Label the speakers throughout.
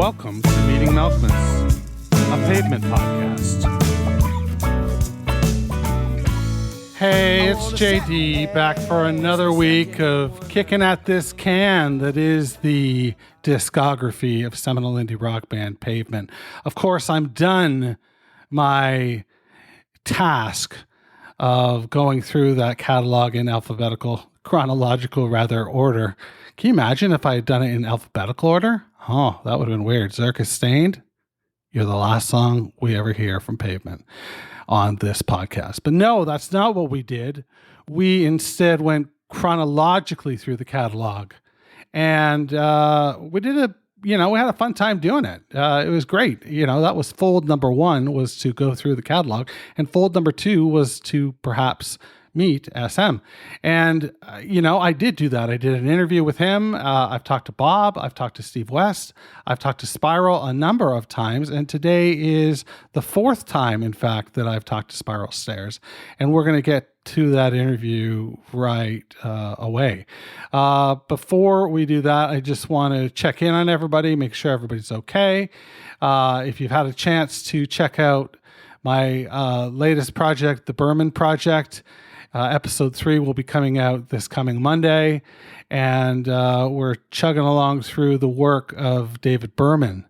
Speaker 1: welcome to Meeting Malkmus, a pavement podcast. Hey, it's JD back for another week of kicking at this can that is the discography of seminal indie rock band Pavement. Of course, I'm done my task of going through that catalog in chronological order. Can you imagine if I had done it in alphabetical order? Oh, that would have been weird. Circus Stained, you're the last song we ever hear from Pavement on this podcast. But no, that's not what we did. We instead went chronologically through the catalog, and we had a fun time doing it. It was great. That was fold number one, was to go through the catalog, and fold number two was to perhaps meet SM. And, I did do that. I did an interview with him. I've talked to Bob. I've talked to Steve West. I've talked to Spiral a number of times. And today is the fourth time, in fact, that I've talked to Spiral Stairs. And we're going to get to that interview right away. Before we do that, I just want to check in on everybody, make sure everybody's okay. If you've had a chance to check out my latest project, the Berman Project, episode 3 will be coming out this coming Monday, and we're chugging along through the work of David Berman,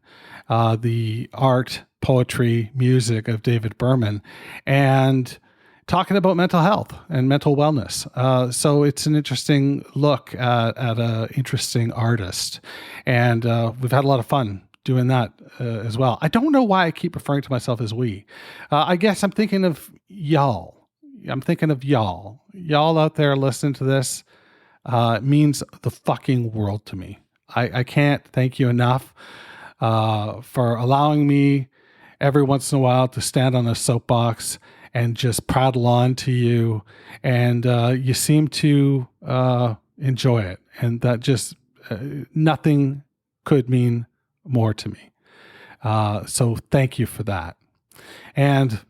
Speaker 1: the art, poetry, music of David Berman, and talking about mental health and mental wellness. So it's an interesting look at an interesting artist, and we've had a lot of fun doing that as well. I don't know why I keep referring to myself as we. I guess I'm thinking of y'all. Y'all out there listening to this. It means the fucking world to me. I can't thank you enough for allowing me every once in a while to stand on a soapbox and just prattle on to you. And you seem to enjoy it. And that just, nothing could mean more to me. So thank you for that. And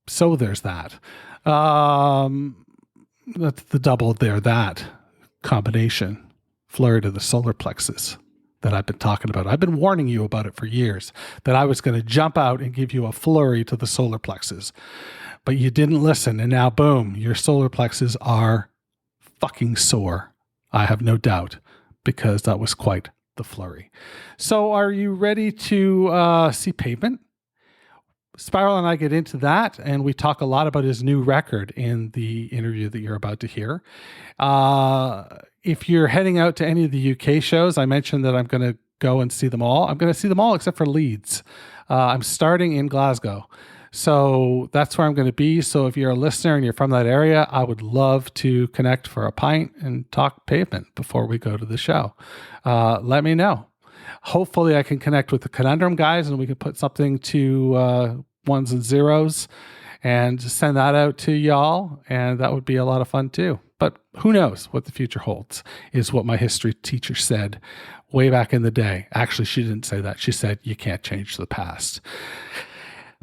Speaker 1: so there's that. That's the double there, that combination, flurry to the solar plexus that I've been talking about. I've been warning you about it for years, that I was going to jump out and give you a flurry to the solar plexus, but you didn't listen. And now, boom, your solar plexus are fucking sore. I have no doubt, because that was quite the flurry. So are you ready to see Pavement? Spiral and I get into that, and we talk a lot about his new record in the interview that you're about to hear. If you're heading out to any of the UK shows, I mentioned that I'm going to go and see them all. I'm going to see them all except for Leeds. I'm starting in Glasgow. So that's where I'm going to be. So if you're a listener and you're from that area, I would love to connect for a pint and talk Pavement before we go to the show. Let me know. Hopefully I can connect with the Conundrum guys, and we can put something to ones and zeros and send that out to y'all. And that would be a lot of fun too. But who knows what the future holds, is what my history teacher said way back in the day. Actually, she didn't say that. She said, you can't change the past.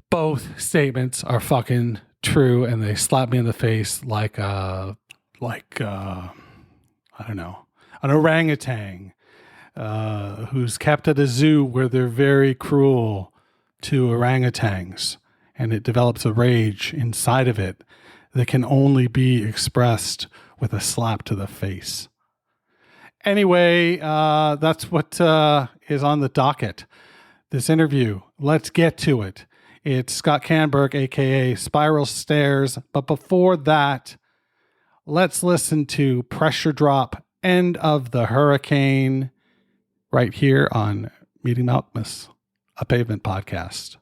Speaker 1: Both statements are fucking true, and they slap me in the face like I don't know, an orangutan who's kept at a zoo where they're very cruel to orangutans, and it develops a rage inside of it that can only be expressed with a slap to the face. Anyway, that's what is on the docket. This interview, let's get to it. It's Scott Canberg, aka Spiral Stairs. But before that, let's listen to Pressure Drop, End of the Hurricane, right here on Meeting Malkmus, a Pavement podcast.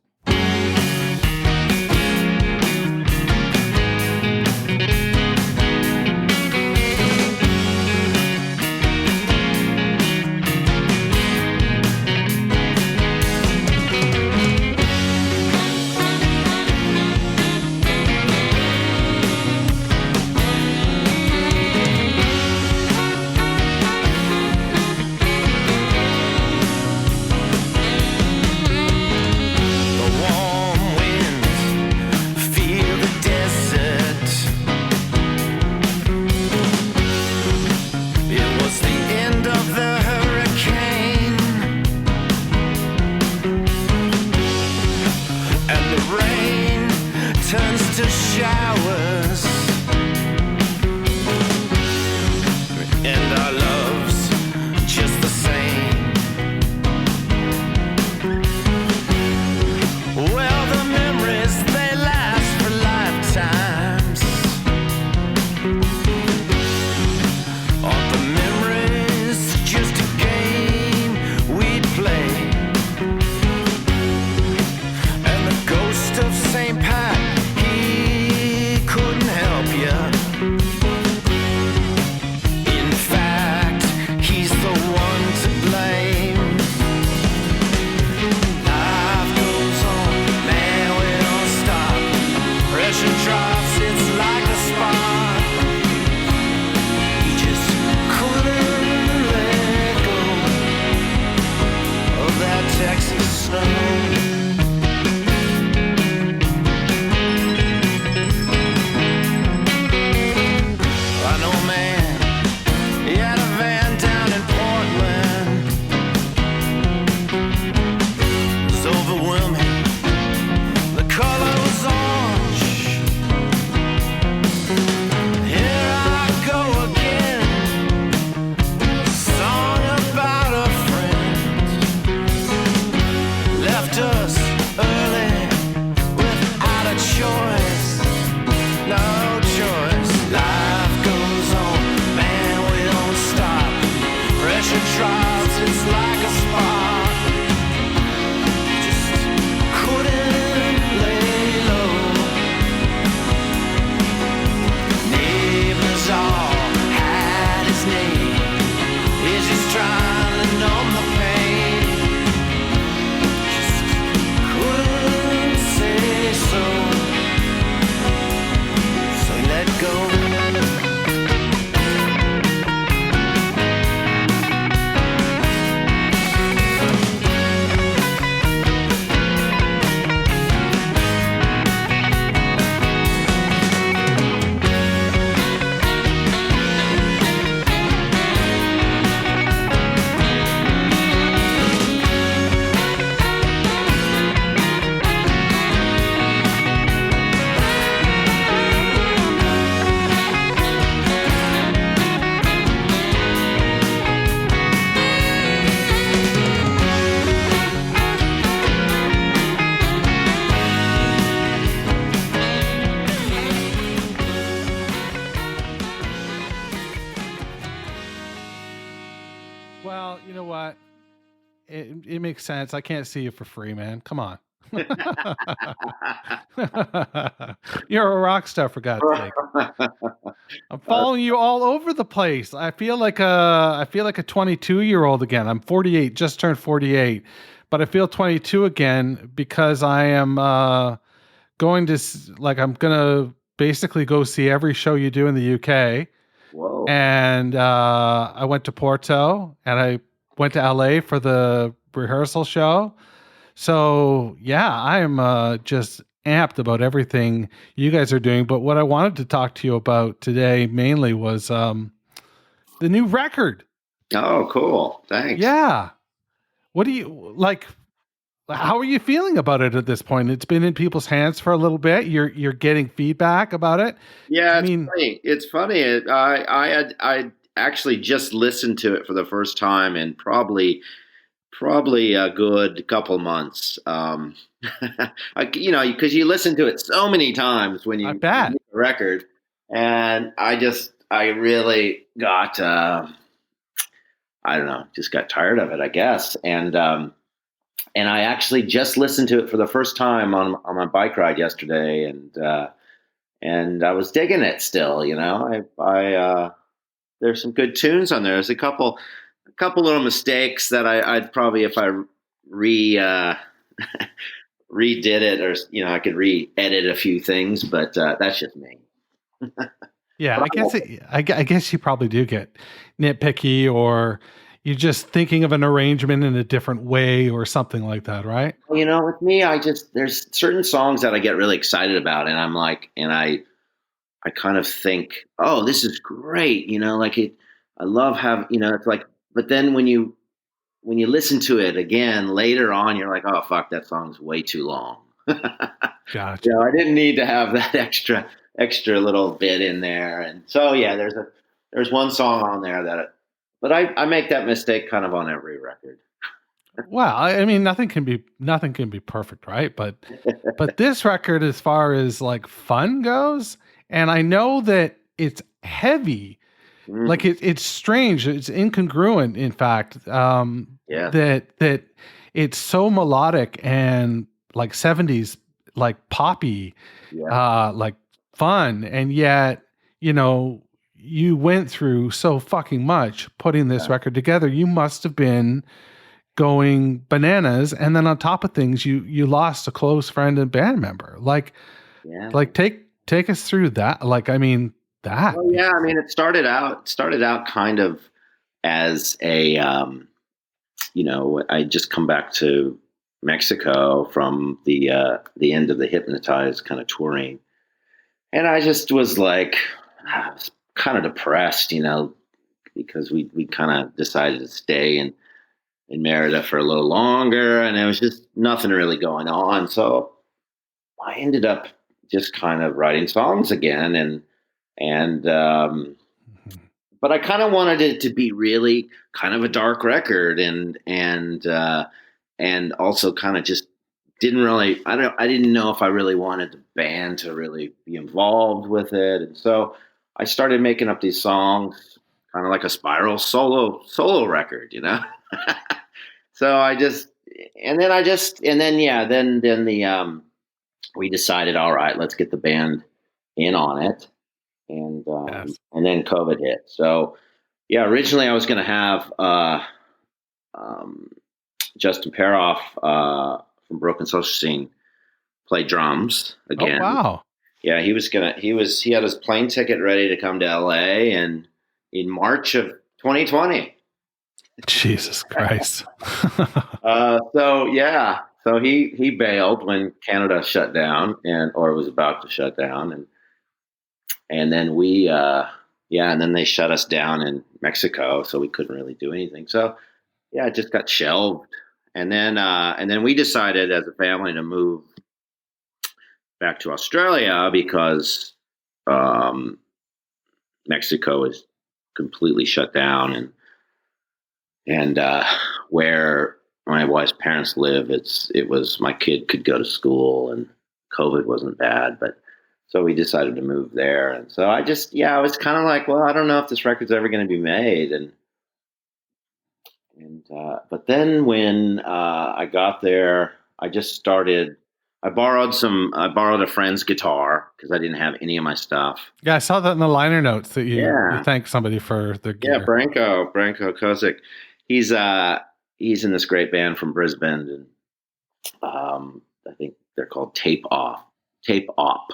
Speaker 1: Well, you know what? It makes sense. I can't see you for free, man. Come on. You're a rock star, for God's sake. I'm following you all over the place. I feel like a 22-year-old again. I'm 48, just turned 48, but I feel 22 again because I am going to I'm gonna basically go see every show you do in the UK.
Speaker 2: Whoa.
Speaker 1: And I went to Porto and I went to LA for the rehearsal show. So yeah, I am just amped about everything you guys are doing. But what I wanted to talk to you about today mainly was the new record.
Speaker 2: Oh, cool. Thanks.
Speaker 1: Yeah. What do you like? How are you feeling about it at this point? It's been in people's hands for a little bit. You're getting feedback about it.
Speaker 2: Yeah, it's funny. I actually just listened to it for the first time in probably a good couple months. Because you listen to it so many times when you
Speaker 1: bet.
Speaker 2: make a record, and I really got I don't know, just got tired of it, I guess, and I actually just listened to it for the first time on my bike ride yesterday, and I was digging it still. I there's some good tunes on there. There's a couple little mistakes that I'd probably, if I redid it, or I could re-edit a few things, but that's just me.
Speaker 1: Yeah, I guess you probably do get nitpicky, or you're just thinking of an arrangement in a different way or something like that, right?
Speaker 2: With me, there's certain songs that I get really excited about, and I'm like, and I kind of think, oh, this is great, I love it's like, but then when you listen to it again later on, you're like, oh fuck, that song's way too long.
Speaker 1: Gotcha.
Speaker 2: I didn't need to have that extra little bit in there, and so yeah, there's one song on there but I make that mistake kind of on every record.
Speaker 1: Well, I mean, nothing can be perfect, right? But this record, as far as like fun goes, and I know that it's heavy, like it's strange, it's incongruent, in fact. That it's so melodic and like 70s, like poppy, like fun, and yet you went through so fucking much putting this record together. You must have been going bananas, and then on top of things, you lost a close friend and band member. Take us through that. That.
Speaker 2: Well, yeah, I mean, it started out kind of as a I just come back to Mexico from the end of the Hypnotized kind of touring, and I just was like, I was kind of depressed, because we kind of decided to stay in Merida for a little longer, and there was just nothing really going on. So I ended up just kind of writing songs again, but I kind of wanted it to be really kind of a dark record, and also kind of just I didn't know if I really wanted the band to really be involved with it, and so I started making up these songs, kind of like a spiral solo record, So we decided, all right, let's get the band in on it, and then COVID hit. So yeah, originally I was going to have Justin Peroff from Broken Social Scene play drums again.
Speaker 1: Oh, wow.
Speaker 2: Yeah, he had his plane ticket ready to come to LA and in March of 2020.
Speaker 1: Jesus Christ.
Speaker 2: So he bailed when Canada shut down or was about to shut down, and then and then they shut us down in Mexico, so we couldn't really do anything. So yeah, it just got shelved, and then we decided as a family to move back to Australia because um, Mexico is completely shut down, and where my wife's parents live, it was my kid could go to school and COVID wasn't bad, but so we decided to move there, and so I was kind of like, well, I don't know if this record's ever going to be made, and but then when I got there, I just started. I borrowed a friend's guitar because I didn't have any of my stuff.
Speaker 1: Yeah, I saw that in the liner notes that you
Speaker 2: Yeah,
Speaker 1: thanked somebody for their
Speaker 2: yeah,
Speaker 1: gear.
Speaker 2: Branko Kozik. He's uh he's in this great band from Brisbane, and I think they're called Tape Op, Tape Off,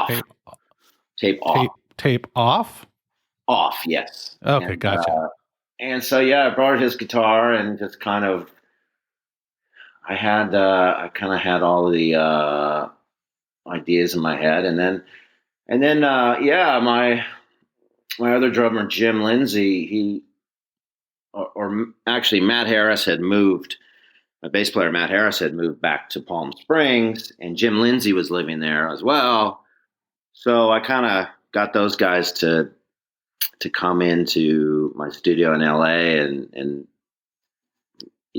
Speaker 1: Tape,
Speaker 2: Tape Off,
Speaker 1: tape off.
Speaker 2: Off. Yes,
Speaker 1: Okay, gotcha.
Speaker 2: and so yeah, I borrowed his guitar and just kind of I kind of had all the ideas in my head, and then yeah, my other drummer Jim Lindsay, or actually Matt Harris had moved. My bass player Matt Harris had moved back to Palm Springs, and Jim Lindsay was living there as well. So I kind of got those guys to come into my studio in LA and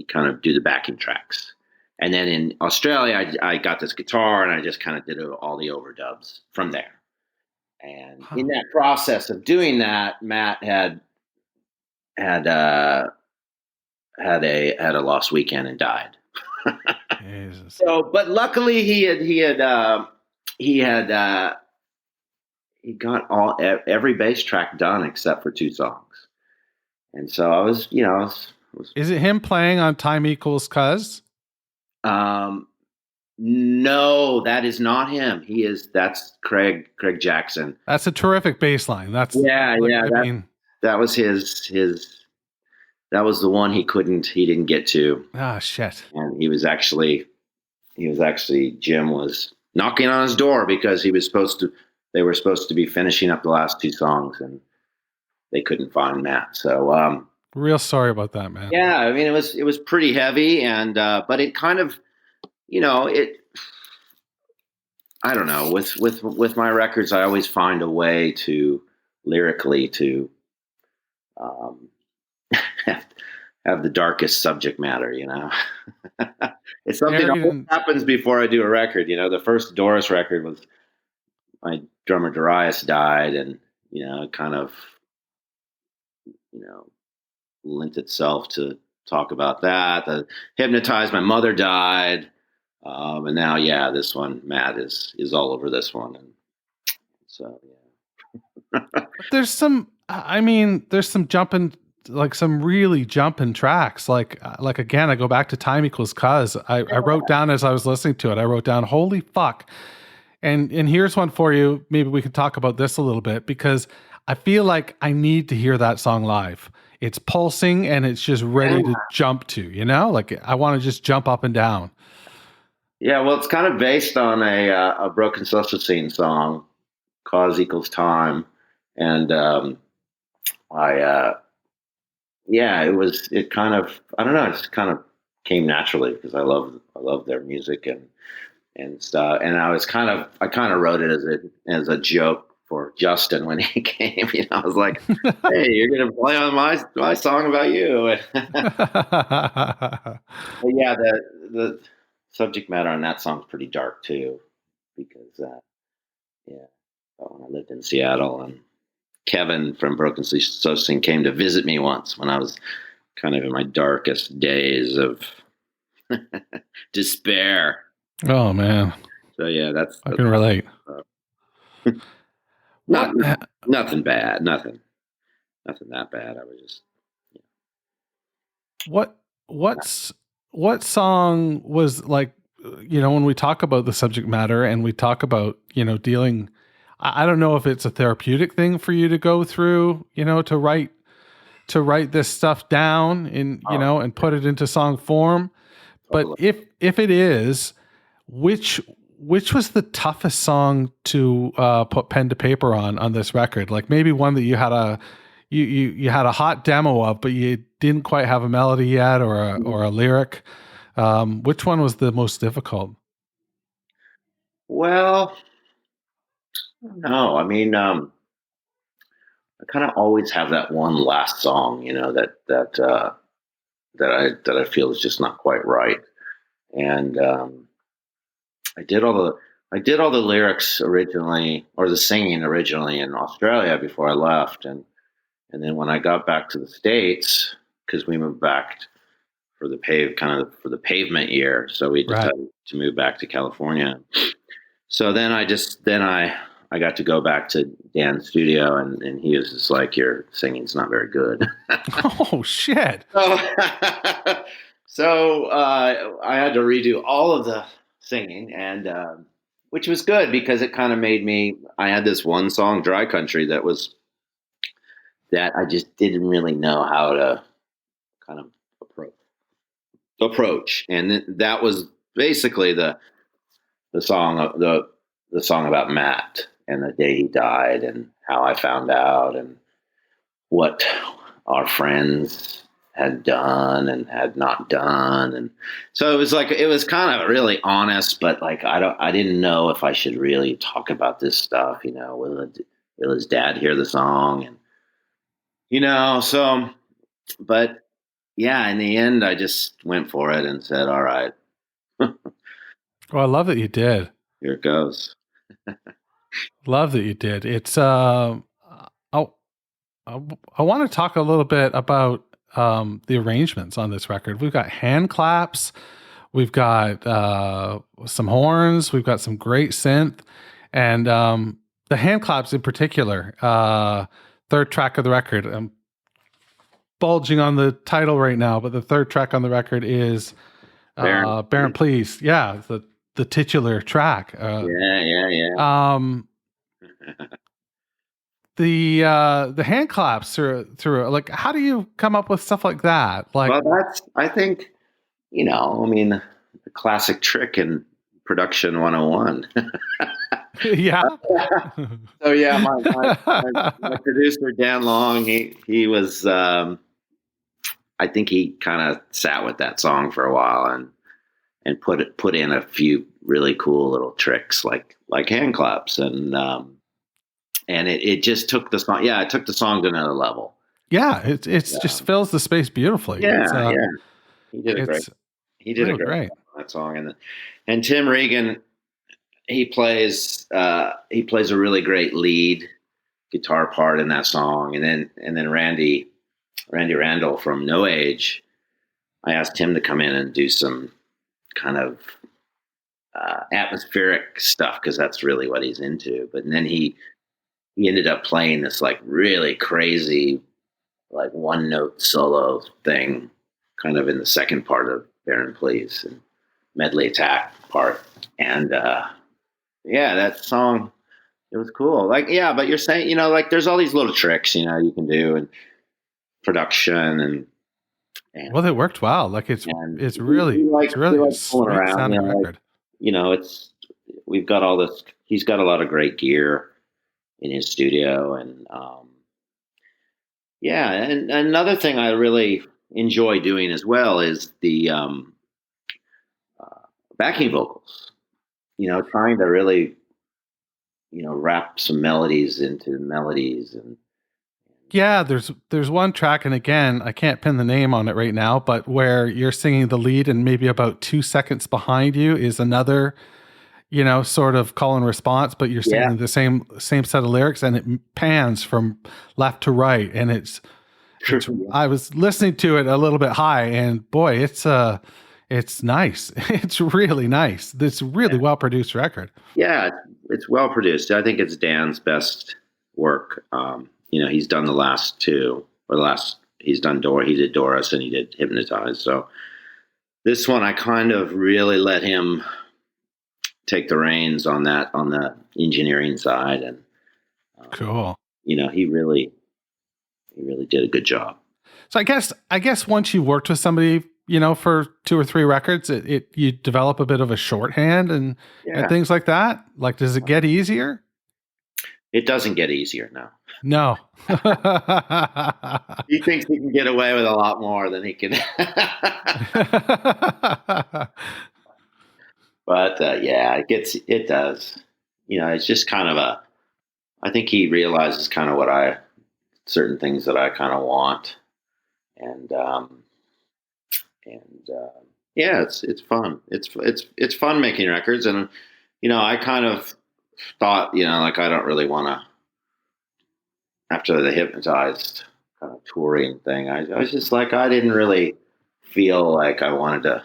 Speaker 2: kind of do the backing tracks. And then in Australia, I got this guitar and I just kind of did all the overdubs from there. And in that process of doing that, Matt had uh, had a lost weekend and died.
Speaker 1: Jesus.
Speaker 2: So, but luckily he had he got every bass track done except for two songs, and so I was,
Speaker 1: Is it him playing on Time Equals Cuz?
Speaker 2: um, no, that is not him. That's Craig Jackson.
Speaker 1: That's a terrific bass line. That's
Speaker 2: Yeah,
Speaker 1: like,
Speaker 2: yeah,
Speaker 1: I mean,
Speaker 2: that was his that was the one he didn't get to,
Speaker 1: shit.
Speaker 2: and Jim was knocking on his door because they were supposed to be finishing up the last two songs, and they couldn't find Matt. So
Speaker 1: Real sorry about that, man.
Speaker 2: yeah, I mean it was pretty heavy, and but it kind of, it, I don't know, with my records I always find a way to lyrically to um, have the darkest subject matter. It's something that always happens before I do a record. The first Doris record was my drummer Darius died, and it kind of you know lent itself to talk about that. The Hypnotized, my mother died, and now yeah, this one Matt is all over this one, and so yeah.
Speaker 1: There's some, I mean, there's some jumping, like some really jumping tracks. Like again, I go back to Time Equals Cuz. I wrote down as I was listening to it. I wrote down, "Holy fuck." And here's one for you. Maybe we can talk about this a little bit because I feel like I need to hear that song live. It's pulsing and it's just ready to jump to, like I want to just jump up and down.
Speaker 2: Yeah, well, it's kind of based on a Broken Social Scene song, "Cause Equals Time," and it kind of, I don't know, it just kind of came naturally because I love their music and stuff. And I kind of wrote it as a joke for Justin when he came. I was like, "Hey, you're gonna play on my song about you." But yeah, the subject matter on that song's pretty dark too, because yeah, when I lived in Seattle, and Kevin from Broken Social Scene came to visit me once when I was kind of in my darkest days of despair.
Speaker 1: Oh man.
Speaker 2: So yeah,
Speaker 1: I can relate.
Speaker 2: Nothing bad, nothing that bad. I was just
Speaker 1: what song was like when we talk about the subject matter and we talk about, dealing, I don't know if it's a therapeutic thing for you to go through, to write this stuff down and put it into song form. But
Speaker 2: Totally.
Speaker 1: if it is, which was the toughest song to put pen to paper on this record? Like maybe one that you had a hot demo of, but you didn't quite have a melody yet or a lyric. Which one was the most difficult?
Speaker 2: Well, no, I mean, I kind of always have that one last song, that I feel is just not quite right. And I did all the I did all the lyrics originally, or the singing originally in Australia before I left, and then when I got back to the States, because we moved back for the pavement year, so we
Speaker 1: Right.
Speaker 2: decided to move back to California. So then I got to go back to Dan's studio, and he was just like, "Your singing's not very good."
Speaker 1: Oh shit.
Speaker 2: So, I had to redo all of the singing, and which was good because it kind of made me. I had this one song, "Dry Country," that I just didn't really know how to kind of approach, and that was basically the song the song about Matt and the day he died, and how I found out, and what our friends had done and had not done. And so it was kind of really honest, but like I didn't know if I should really talk about this stuff. Will his dad hear the song? And so, but yeah, in the end I just went for it and said, all right,
Speaker 1: Well, I love that you did.
Speaker 2: here it goes.
Speaker 1: Love that you did. It's I, I want to talk a little bit about the arrangements on this record. We've got hand claps, we've got some horns, we've got some great synth, and the hand claps in particular. Third track of the record. I'm bulging on the title right now, but the third track on the record is Baron Please. Yeah, the titular track.
Speaker 2: Yeah.
Speaker 1: The hand claps through like, how do you come up with stuff like that? Like,
Speaker 2: Well, I think, I mean, the classic trick in production 101.
Speaker 1: yeah.
Speaker 2: So yeah, my producer Dan Long, he was, I think he kind of sat with that song for a while and put in a few really cool little tricks like hand claps, and it just took the song. Yeah, it took the song to another level.
Speaker 1: Yeah, it's just fills the space beautifully.
Speaker 2: Yeah. He did a great.
Speaker 1: It's
Speaker 2: He did
Speaker 1: real
Speaker 2: a great
Speaker 1: great.
Speaker 2: job on that song, and Tim Regan, he plays a really great lead guitar part in that song, and then Randy Randall from No Age, I asked him to come in and do some kind of atmospheric stuff because that's really what he's into. But then he ended up playing this like really crazy like one note solo thing, kind of in the second part of Baron Please and medley attack part, and yeah, that song, it was cool. Like, yeah, but you're saying, like there's all these little tricks, you can do in production, and
Speaker 1: Well, it worked well. Like it's really a
Speaker 2: pulling
Speaker 1: sweet
Speaker 2: around,
Speaker 1: sounding record.
Speaker 2: it's we've got all this. He's got a lot of great gear in his studio, and yeah, and another thing I really enjoy doing as well is the backing vocals. Trying to really wrap some melodies into melodies, and
Speaker 1: Yeah, there's one track, and again, I can't pin the name on it right now, but where you're singing the lead, and maybe about 2 seconds behind you is another, sort of call and response, but you're
Speaker 2: yeah,
Speaker 1: singing the same set of lyrics, and it pans from left to right, and it's. I was listening to it a little bit high, and boy, it's nice. It's really nice. It's really well produced record.
Speaker 2: yeah, it's well produced. I think it's Dan's best work. He's done the last two, or he's done he did Doris and he did Hypnotize. So This one, I kind of really let him take the reins on the engineering side, and
Speaker 1: Cool.
Speaker 2: he really did a good job.
Speaker 1: So I guess once you worked with somebody, for 2 or 3 records, you develop a bit of a shorthand and things like that. Like, does it get easier?
Speaker 2: It doesn't get easier now.
Speaker 1: No.
Speaker 2: He thinks he can get away with a lot more than he can. But it does. It's just kind of I think he realizes kind of certain things that I kind of want. And it's fun. It's fun making records. And, I kind of thought, like, I don't really want to, after the Hypnotized kind of touring thing, I was just like, I didn't really feel like I wanted to,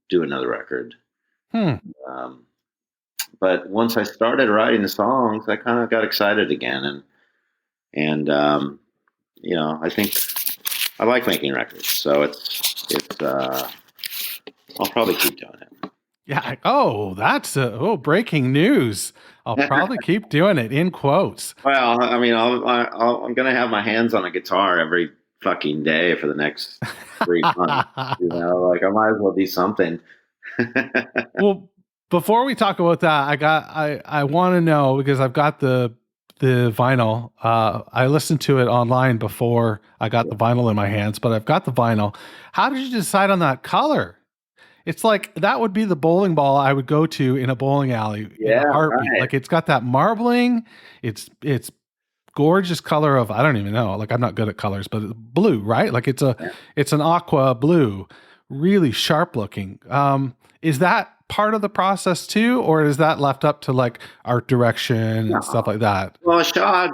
Speaker 2: do another record. But once I started writing the songs, I kind of got excited again. And I think I like making records, so I'll probably keep doing it.
Speaker 1: Yeah. Oh, that's breaking news. I'll probably keep doing it, in quotes.
Speaker 2: Well, I mean, I'm going to have my hands on a guitar every fucking day for the next 3 months. Like, I might as well do something.
Speaker 1: Well, before we talk about that, I want to know, because I've got the vinyl. I listened to it online before I got the vinyl in my hands, but I've got the vinyl. How did you decide on that color? It's like, that would be the bowling ball I would go to in a bowling alley in a heartbeat. Right. Like, it's got that marbling. It's gorgeous color of, I don't even know. Like, I'm not good at colors, but blue, right? Like, it's an aqua blue, really sharp looking. Is that part of the process too, or is that left up to like art direction and stuff like that?
Speaker 2: Well, Shad,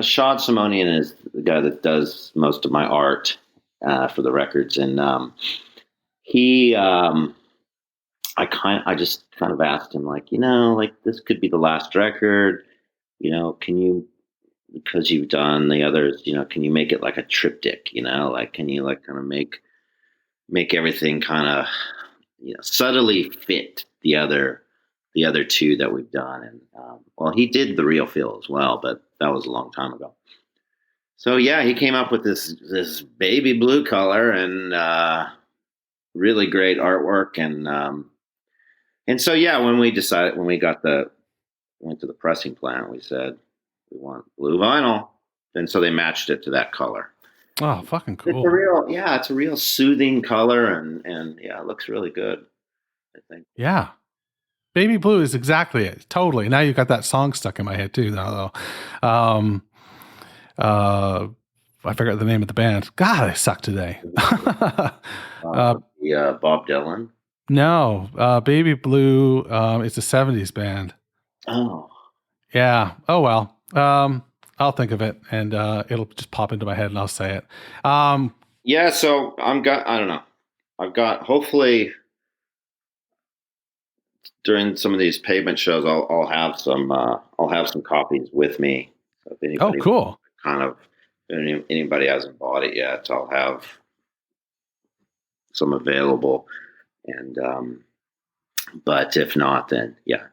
Speaker 2: Shad Simonian is the guy that does most of my art for the records, and I just kind of asked him, like, like, this could be the last record, can you, because you've done the others, can you make it like a triptych, like, can you like kind of make everything kind of, subtly fit the other 2 that we've done. And well, he did the Real Feel as well, but that was a long time ago. So yeah, he came up with this baby blue color, and really great artwork. And so yeah, when we went to the pressing plant, we said we want blue vinyl, and so they matched it to that color.
Speaker 1: Oh, fucking cool.
Speaker 2: It's a real soothing color, and yeah, it looks really good, I think.
Speaker 1: Yeah. Baby blue is exactly it. Totally. Now you got that song stuck in my head too, though. I forgot the name of the band. God, I suck today.
Speaker 2: Bob Dylan.
Speaker 1: No, Baby Blue. It's a 70s band.
Speaker 2: Oh.
Speaker 1: Yeah. Oh, well. I'll think of it, and it'll just pop into my head, and I'll say it.
Speaker 2: Yeah. So I don't know. I've got, hopefully, during some of these pavement shows, I'll have some copies with me. So if anybody,
Speaker 1: cool.
Speaker 2: If anybody hasn't bought it yet, I'll have some available. And but if not, then yeah,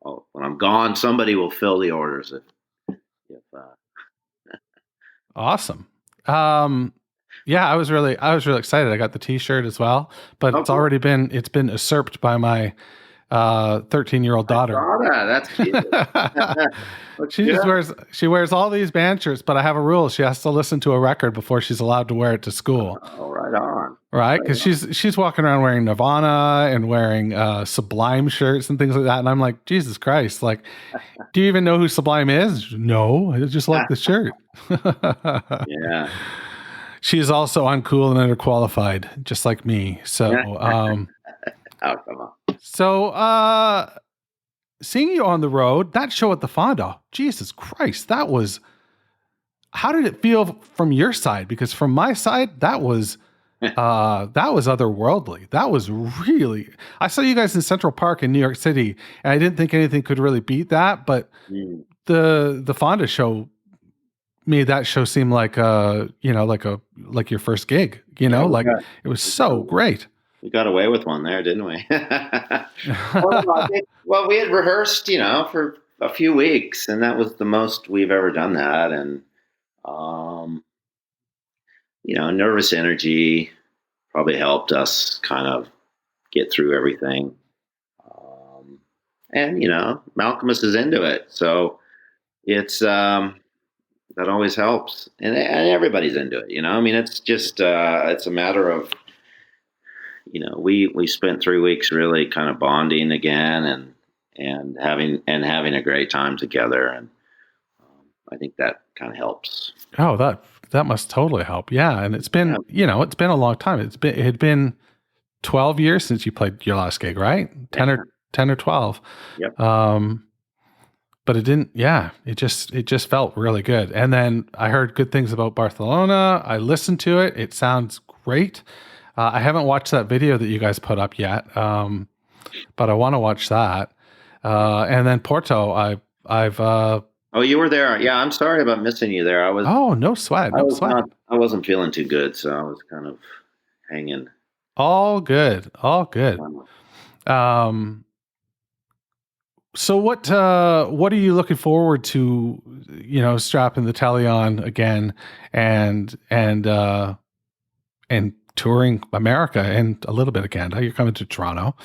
Speaker 2: when I'm gone, somebody will fill the orders.
Speaker 1: Awesome. Yeah, I was really excited. I got the T-shirt as well, but it's already been usurped by my 13-year-old daughter.
Speaker 2: That's cute.
Speaker 1: She wears all these band shirts, but I have a rule: she has to listen to a record before she's allowed to wear it to school.
Speaker 2: Oh, right on.
Speaker 1: Right, because she's walking around wearing Nirvana and wearing Sublime shirts and things like that, and I'm like, Jesus Christ! Like, do you even know who Sublime is? No, I just like the shirt.
Speaker 2: Yeah.
Speaker 1: She's also uncool and underqualified, just like me. So,
Speaker 2: oh, come on.
Speaker 1: So, seeing you on the road, that show at the Fonda, Jesus Christ, that was. How did it feel from your side? Because from my side, that was otherworldly. That was really. I saw you guys in Central Park in New York City, and I didn't think anything could really beat that. But the Fonda show made that show seem like like your first gig.
Speaker 2: Yeah,
Speaker 1: Like it was so great.
Speaker 2: we got away with one there, didn't we? Well, we had rehearsed, for a few weeks, and that was the most we've ever done that. And um, nervous energy probably helped us kind of get through everything. And Malcolmus is into it, so it's that always helps, and everybody's into it. I mean, it's just it's a matter of we spent 3 weeks really kind of bonding again and having a great time together, and I think that kind of helps.
Speaker 1: Oh, that must totally help. Yeah, and it's been it's been a long time. It had been 12 years since you played your last gig, right? 10 or 12.
Speaker 2: Yep.
Speaker 1: But it didn't. Yeah, it just felt really good. And then I heard good things about Barcelona. I listened to it. It sounds great. I haven't watched that video that you guys put up yet, but I want to watch that. And then Porto, I've.
Speaker 2: Oh, you were there. Yeah, I'm sorry about missing you there. I was.
Speaker 1: Oh, no sweat. No sweat.
Speaker 2: I wasn't feeling too good, so I was kind of hanging.
Speaker 1: All good. All good. So what are you looking forward to, strapping the telly on again and touring America and a little bit of Canada? You're coming to Toronto.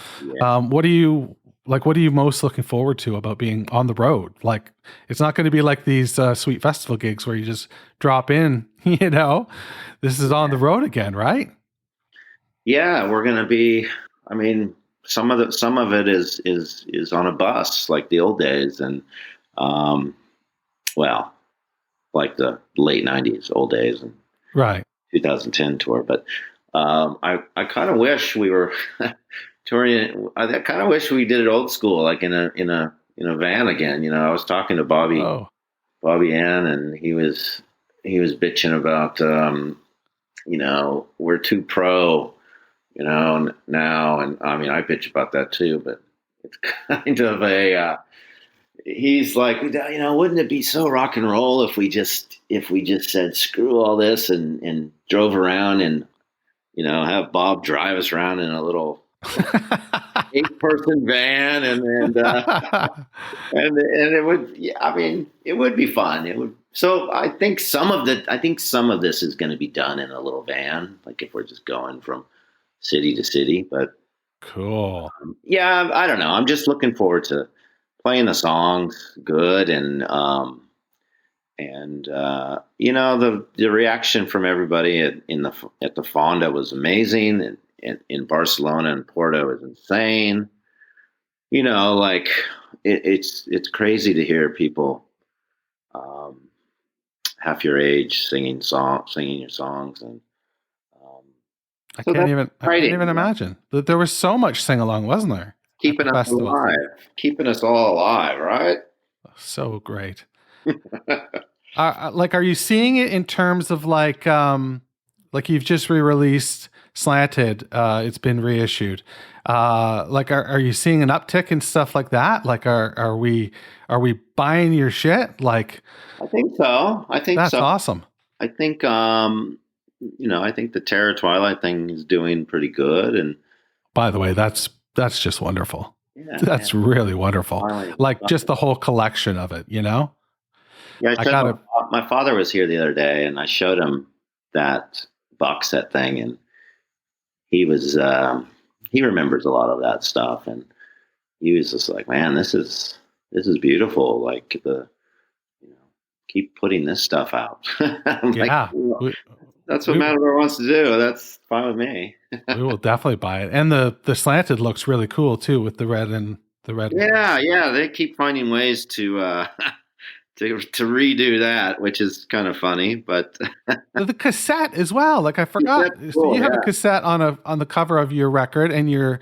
Speaker 2: Yeah.
Speaker 1: What are you most looking forward to about being on the road? Like, it's not going to be like these sweet festival gigs where you just drop in, this is on the road again, right?
Speaker 2: Yeah, we're going to be, I mean, some of it is on a bus like the old days, and like the late 90s, old days, and
Speaker 1: right
Speaker 2: 2010 tour. But I kind of wish we were touring. I kind of wish we did it old school, like in a van again. I was talking to Bobby Ann, and he was bitching about we're too pro. Now, and I mean, I bitch about that too, but it's kind of he's like, wouldn't it be so rock and roll if we just said, screw all this and drove around and, have Bob drive us around in a little 8-person van and it would, I mean, it would be fun. It would. So I think some of this is going to be done in a little van, like if we're just going from city to city, but
Speaker 1: cool.
Speaker 2: Yeah, I don't know. I'm just looking forward to playing the songs good, and the reaction from everybody at the Fonda was amazing, and in Barcelona and Porto is insane. Like it's crazy to hear people half your age singing your songs, and
Speaker 1: I can't even imagine that there was so much sing along, wasn't there?
Speaker 2: Keeping us alive, keeping us all alive, right?
Speaker 1: So great. Are you seeing it in terms of like you've just re-released Slanted? It's been reissued. Are you seeing an uptick in stuff like that? Like, are we buying your shit? Like,
Speaker 2: I think so.
Speaker 1: That's awesome.
Speaker 2: I think I think the Terror Twilight thing is doing pretty good. And
Speaker 1: by the way, that's just wonderful. Yeah, that's really wonderful. Like just the whole collection of it, Yeah,
Speaker 2: my father was here the other day, and I showed him that box set thing, and he was he remembers a lot of that stuff, and he was just like, "Man, this is beautiful." Like keep putting this stuff out.
Speaker 1: Yeah.
Speaker 2: That's what Matador wants to do. That's fine with me.
Speaker 1: We will definitely buy it. And the Slanted looks really cool too, with the red and the red.
Speaker 2: Yeah. They keep finding ways to to redo that, which is kind of funny. But
Speaker 1: the cassette as well. Like I forgot. Cool, so you have a cassette on the cover of your record, and you're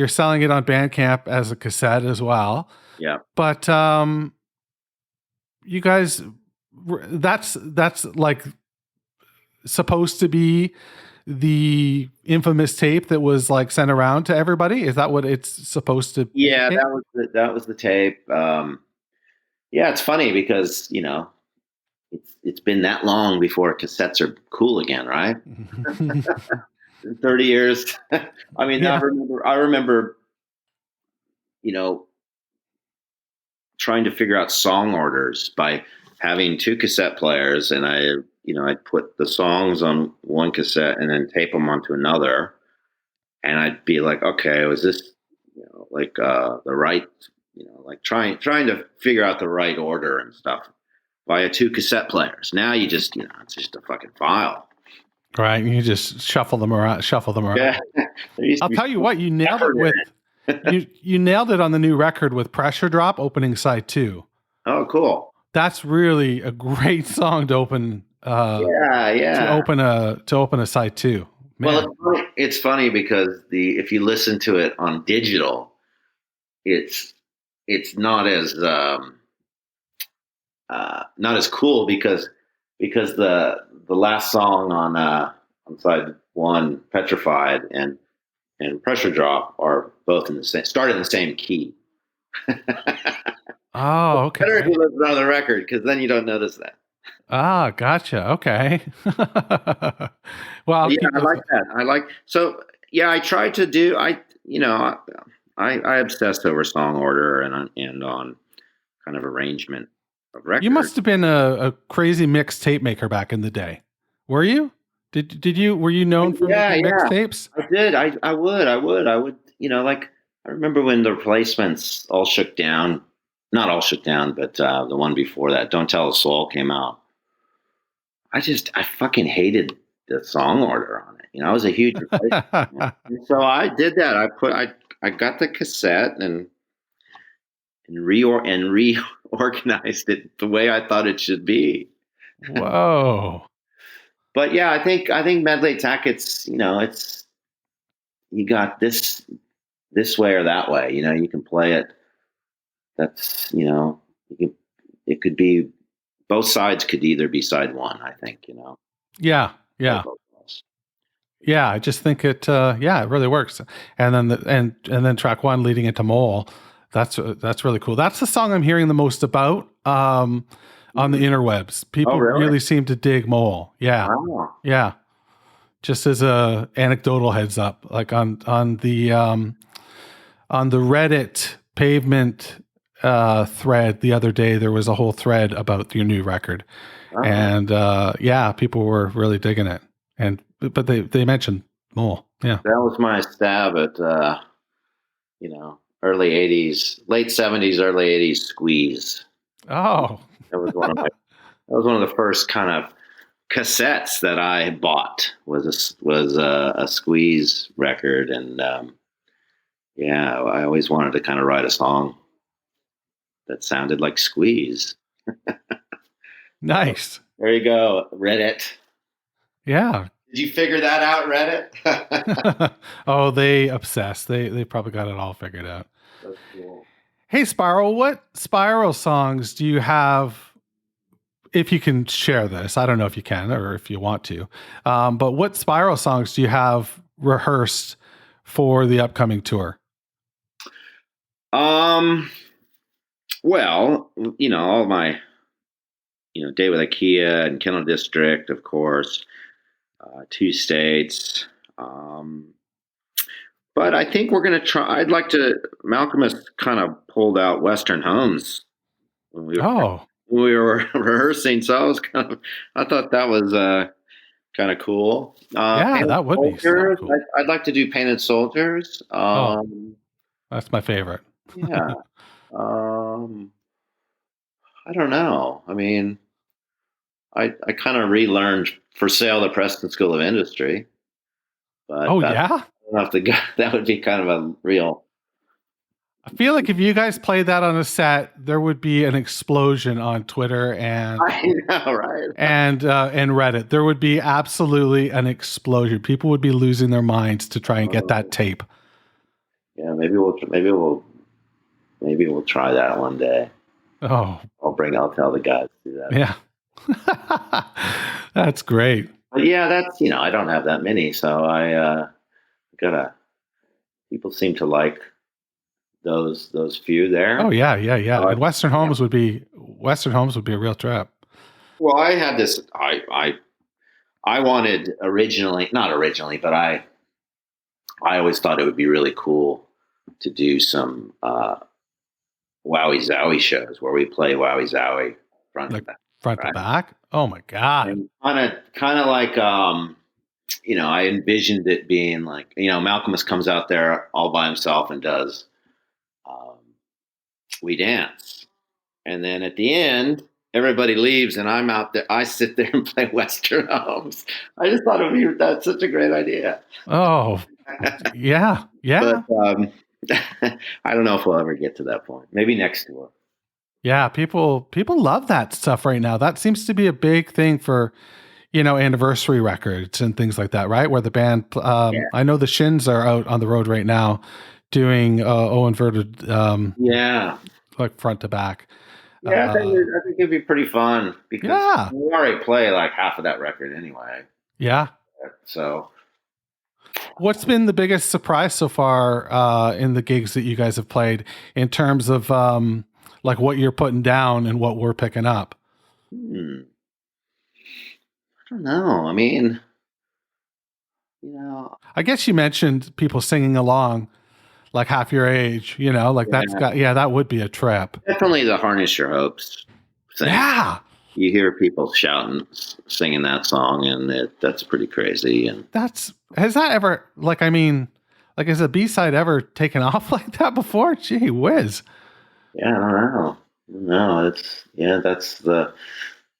Speaker 1: selling it on Bandcamp as a cassette as well.
Speaker 2: Yeah.
Speaker 1: But you guys, that's like supposed to be the infamous tape that was like sent around to everybody. Is that what it's supposed to be?
Speaker 2: Yeah, that was the tape. Yeah, it's funny because it's been that long before cassettes are cool again, right? 30 years. I mean,
Speaker 1: Yeah.
Speaker 2: I remember, you know, trying to figure out song orders by having two cassette players, and I'd put the songs on one cassette and then tape them onto another, and I'd be like, okay, was this, like the right, like trying to figure out the right order and stuff via two cassette players. Now you just, it's just a fucking file.
Speaker 1: Right. You just shuffle them around.
Speaker 2: Yeah.
Speaker 1: I'll tell you what, you nailed it with you nailed it on the new record with Pressure Drop opening side 2.
Speaker 2: Oh, cool.
Speaker 1: That's really a great song to open to open a side 2. Man.
Speaker 2: Well, it's funny because if you listen to it on digital, it's not as cool because the last song on side 1, Petrified, and Pressure Drop are both start in the same key.
Speaker 1: Oh, okay.
Speaker 2: Better if you listen on the record, because then you don't notice that.
Speaker 1: Ah, gotcha. Okay. Well,
Speaker 2: I like that. I tried to do. I obsessed over song order and on kind of arrangement of records.
Speaker 1: You must have been a crazy mixtape maker back in the day. Were you? Were you known for making mixtapes?
Speaker 2: I did. I would, I remember when the Replacements all shook down. Not all shook down, but the one before that, Don't Tell a Soul, came out. I fucking hated the song order on it. I was a huge Replacement. So I did that. I got the cassette and reorganized it the way I thought it should be.
Speaker 1: Whoa.
Speaker 2: But yeah, I think Medley Attack, it's you got this way or that way. You can play it. That's it could be, both sides could either be side 1. I think
Speaker 1: Yeah. Yeah, I just think it really works. And then and then track 1 leading into Mole. That's really cool. That's the song I'm hearing the most about on the interwebs. People really seem to dig Mole. Yeah.
Speaker 2: Wow.
Speaker 1: Yeah. Just as a anecdotal heads up, like on the Reddit Pavement thread the other day, there was a whole thread about your new record. And people were really digging it. But they mentioned Mole. Yeah.
Speaker 2: That was my stab at early 80s, late 70s, early 80s Squeeze.
Speaker 1: Oh.
Speaker 2: That was one of the first kind of cassettes that I bought, was a Squeeze record, and I always wanted to kind of write a song that sounded like Squeeze.
Speaker 1: Nice.
Speaker 2: There you go, Reddit.
Speaker 1: Yeah.
Speaker 2: Did you figure that out, Reddit?
Speaker 1: Oh, they obsessed. They probably got it all figured out.
Speaker 2: That's cool.
Speaker 1: Hey, Spiral, what Spiral songs do you have? If you can share this, I don't know if you can or if you want to, but what Spiral songs do you have rehearsed for the upcoming tour?
Speaker 2: Well, all my, Day with IKEA and Kendall District, of course, Two States. But I think we're going to try. Malcolm has kind of pulled out Western Homes when we were rehearsing. So I thought that was kind of cool.
Speaker 1: That would be so cool.
Speaker 2: I'd like to do Painted Soldiers.
Speaker 1: That's my favorite.
Speaker 2: Yeah. I don't know. I mean, I kind of relearned For Sale, the Preston School of Industry. But that would be kind of a real.
Speaker 1: I feel like if you guys played that on a set, there would be an explosion on Twitter and
Speaker 2: I know, right?
Speaker 1: and Reddit. There would be absolutely an explosion. People would be losing their minds to try and get that tape.
Speaker 2: Yeah, maybe we'll try that one day.
Speaker 1: Oh,
Speaker 2: I'll tell the guys to do that.
Speaker 1: Yeah. That's great.
Speaker 2: But yeah, that's, I don't have that many, so I people seem to like those few there.
Speaker 1: Oh yeah. And Western Homes would be a real trap.
Speaker 2: Well, I had this. I wanted originally, not originally, but I always thought it would be really cool to do some Wowie Zowie shows where we play Wowie Zowie front to
Speaker 1: Like
Speaker 2: back,
Speaker 1: front to
Speaker 2: right?
Speaker 1: back? Oh my God.
Speaker 2: And kind of like I envisioned it being like Malcolmus comes out there all by himself and does um, We Dance, and then at the end everybody leaves and I'm out there. I sit there and play Western Homes. I just thought that's such a great idea.
Speaker 1: Oh, yeah.
Speaker 2: But
Speaker 1: Yeah.
Speaker 2: I don't know if we'll ever get to that point. Maybe next tour.
Speaker 1: Yeah. People love that stuff right now. That seems to be a big thing for, anniversary records and things like that, right? Where the band,
Speaker 2: Yeah.
Speaker 1: I know the Shins are out on the road right now doing O inverted,
Speaker 2: Yeah.
Speaker 1: like front to back.
Speaker 2: Yeah, I think it'd be pretty fun because
Speaker 1: Yeah.
Speaker 2: we already play like half of that record anyway.
Speaker 1: Yeah.
Speaker 2: So
Speaker 1: What's been the biggest surprise so far in the gigs that you guys have played in terms of like what you're putting down and what we're picking up?
Speaker 2: I don't know. I mean,
Speaker 1: I guess you mentioned people singing along like half your age, like
Speaker 2: yeah,
Speaker 1: that would be a trip.
Speaker 2: definitely the Harness Your Hopes thing.
Speaker 1: Yeah.
Speaker 2: You hear people shouting, singing that song, and that's pretty crazy. And
Speaker 1: Has that ever, like, I mean, like, has a B-side ever taken off like that before? Gee whiz.
Speaker 2: yeah, I don't know. No, that's the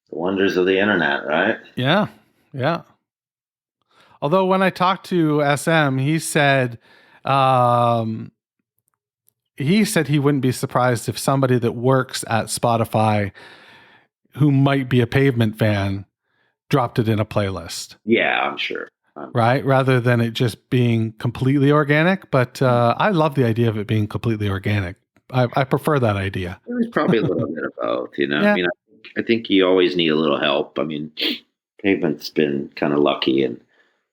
Speaker 2: wonders of the internet, right?
Speaker 1: Yeah. Yeah. Although when I talked to SM, um, he said he wouldn't be surprised if somebody that works at Spotify who might be a Pavement fan dropped it in a playlist.
Speaker 2: Yeah, I'm sure.
Speaker 1: Right? Rather than it just being completely organic. But I love the idea of it being completely organic. I prefer that idea.
Speaker 2: It was probably a little bit of both, I
Speaker 1: Yeah.
Speaker 2: mean, I think you always need a little help. I mean, Pavement's been kind of lucky, and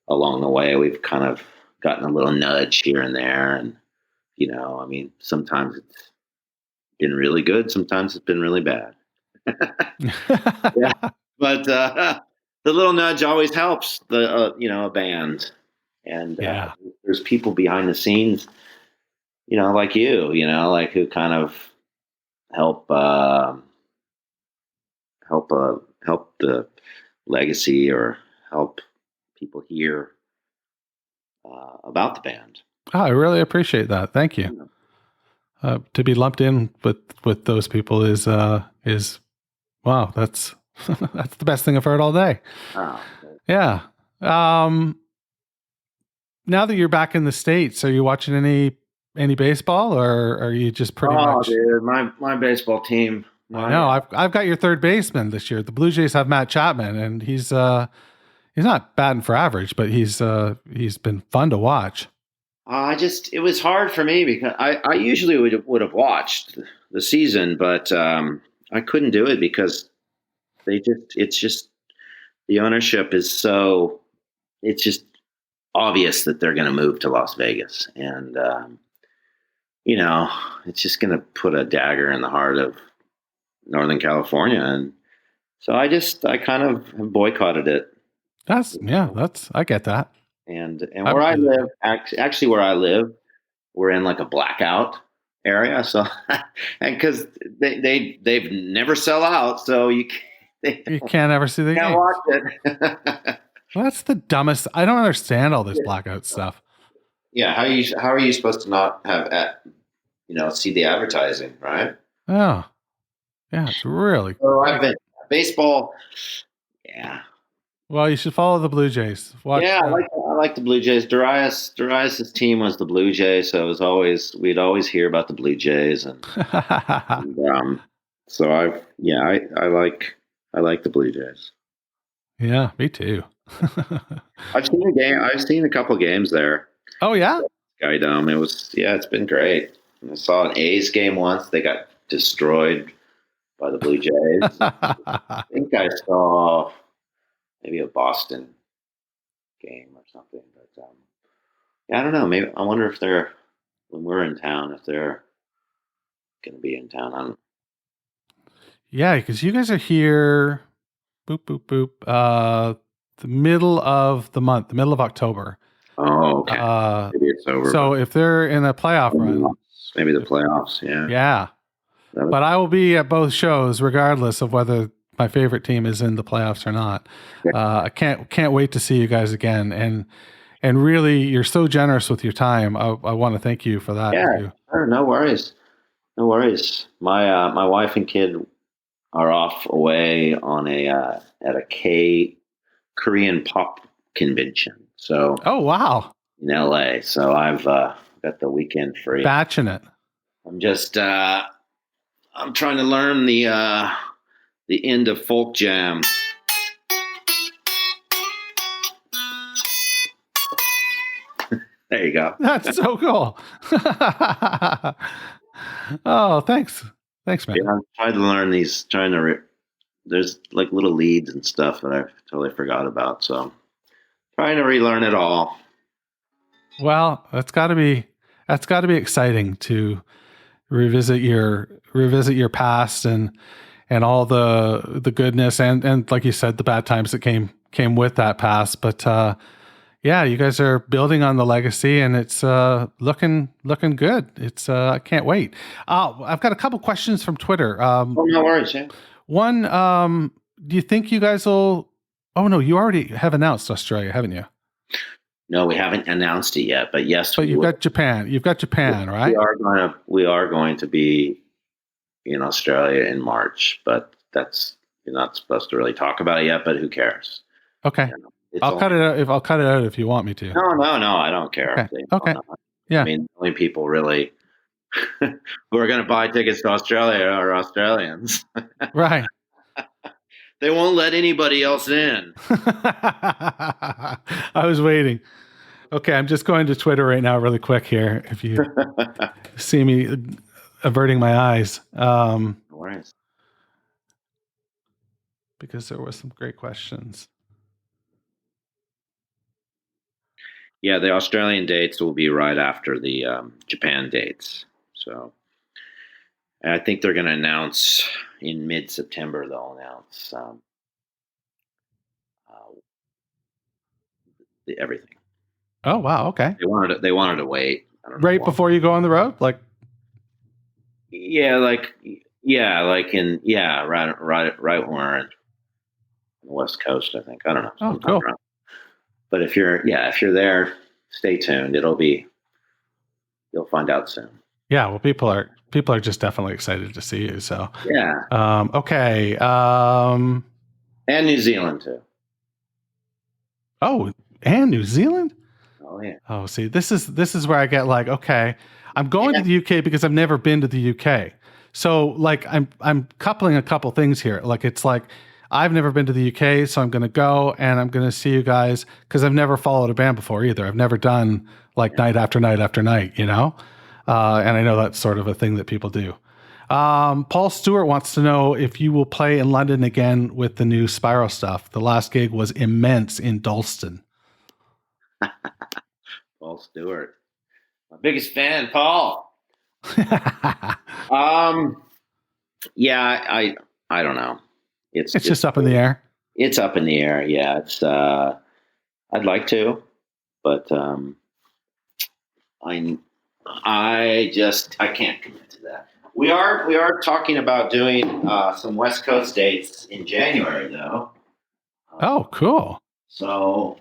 Speaker 2: along the way, we've kind of gotten a little nudge here and there. And, I mean, sometimes it's been really good, sometimes it's been really bad. Yeah. But the little nudge always helps a band. And
Speaker 1: Yeah.
Speaker 2: there's people behind the scenes, like like who kind of help help the legacy or help people hear about the band.
Speaker 1: Oh, I really appreciate that. Thank you. To be lumped in with those people is wow. That's that's the best thing I've heard all day.
Speaker 2: Oh,
Speaker 1: Yeah. Um, Now that you're back in the States, are you watching any baseball, or are you just pretty much?
Speaker 2: dude, my baseball team.
Speaker 1: I know I've got your third baseman this year. The Blue Jays have Matt Chapman, and he's not batting for average, but he's been fun to watch.
Speaker 2: It was hard for me because I usually would have watched the season, but I couldn't do it because it's just the ownership is so it's just obvious that they're going to move to Las Vegas, and it's just going to put a dagger in the heart of Northern California, and so I kind of boycotted it.
Speaker 1: I get that.
Speaker 2: And
Speaker 1: I
Speaker 2: where I
Speaker 1: really
Speaker 2: live, actually where I live, we're in like a blackout area, so and because they've never sell out, so they
Speaker 1: You can't ever see the
Speaker 2: can't
Speaker 1: games.
Speaker 2: watch it.
Speaker 1: Well, that's the dumbest. I don't understand all this blackout stuff.
Speaker 2: Yeah, how are you supposed to not have see the advertising, right?
Speaker 1: Oh, yeah, it's really.
Speaker 2: So I've been baseball. Yeah,
Speaker 1: Well, you should follow the Blue Jays. Watch.
Speaker 2: yeah, I like the Blue Jays. Darius's team was the Blue Jays, so we'd always hear about the Blue Jays, and so I like the Blue Jays.
Speaker 1: Yeah, me too.
Speaker 2: I've seen a game. I've seen a couple games there.
Speaker 1: Oh yeah.
Speaker 2: Sky Dome. It's been great. I saw an A's game once. They got destroyed by the Blue Jays. I think I saw maybe a Boston game or something. But yeah, I don't know. Maybe I wonder if they're when we're in town if they're going to be in town.
Speaker 1: Yeah, because you guys are here. Boop, boop, boop. The middle of the month, the middle of October.
Speaker 2: Oh, okay. Maybe it's over.
Speaker 1: So if they're in a playoff run,
Speaker 2: maybe the playoffs. Yeah.
Speaker 1: yeah. But I will be at both shows, regardless of whether my favorite team is in the playoffs or not. I can't wait to see you guys again. And really, you're so generous with your time. I want to thank you for that.
Speaker 2: Yeah.
Speaker 1: Too.
Speaker 2: Sure, no worries. No worries. My wife and kid are off away on at a Korean pop convention. So
Speaker 1: Oh wow,
Speaker 2: in LA. So I've got the weekend free.
Speaker 1: batching it.
Speaker 2: I'm just I'm trying to learn the end of folk jam. There you go.
Speaker 1: That's so cool. Oh, thanks, man.
Speaker 2: Yeah, I'm trying to learn these. There's like little leads and stuff that I totally forgot about. So I'm trying to relearn it all.
Speaker 1: Well, that's got to be exciting to revisit your past and all the goodness and like you said, the bad times that came with that past. But yeah, you guys are building on the legacy, and it's looking good. It's I can't wait. I've got a couple questions from Twitter.
Speaker 2: No worries. Yeah.
Speaker 1: One, do you think you guys will? Oh no, you already have announced Australia, haven't you?
Speaker 2: No, we haven't announced it yet, but yes,
Speaker 1: but you've got Japan. You've got Japan, right?
Speaker 2: We are going to be in Australia in March, but you're not supposed to really talk about it yet. But who cares?
Speaker 1: Okay. I'll cut it out if you want me to.
Speaker 2: No, I don't care.
Speaker 1: Okay. Yeah.
Speaker 2: I mean, the only people really who are going to buy tickets to Australia are Australians.
Speaker 1: Right.
Speaker 2: They won't let anybody else in.
Speaker 1: I was waiting. Okay, I'm just going to Twitter right now really quick here. If you see me averting my eyes.
Speaker 2: No worries.
Speaker 1: Because there was some great questions.
Speaker 2: Yeah, the Australian dates will be right after the Japan dates. So I think they're going to announce in mid-September. They'll announce everything.
Speaker 1: Oh wow! Okay.
Speaker 2: They wanted to wait. I don't know
Speaker 1: right before you go on the road, like.
Speaker 2: Yeah, right when we're in the West Coast, I think. I don't know.
Speaker 1: Oh, cool.
Speaker 2: Around. But if you're there, stay tuned. You'll find out soon.
Speaker 1: Yeah, well, people are just definitely excited to see you. So
Speaker 2: yeah.
Speaker 1: Okay.
Speaker 2: And New Zealand too.
Speaker 1: Oh, and New Zealand.
Speaker 2: Oh yeah.
Speaker 1: Oh, see, this is where I get like, okay, I'm going to the UK because I've never been to the UK. So like I'm coupling a couple things here. Like it's like I've never been to the UK, so I'm going to go and I'm going to see you guys because I've never followed a band before either. I've never done like night after night after night, you know? And I know that's sort of a thing that people do. Paul Stewart wants to know if you will play in London again with the new Spyro stuff. The last gig was immense in Dalston.
Speaker 2: Paul Stewart. My biggest fan, Paul. Yeah, I don't know.
Speaker 1: It's just up in the air.
Speaker 2: It's up in the air. Yeah, it's. I'd like to, but I can't commit to that. We are talking about doing some West Coast dates in January, though.
Speaker 1: Oh, cool.
Speaker 2: So,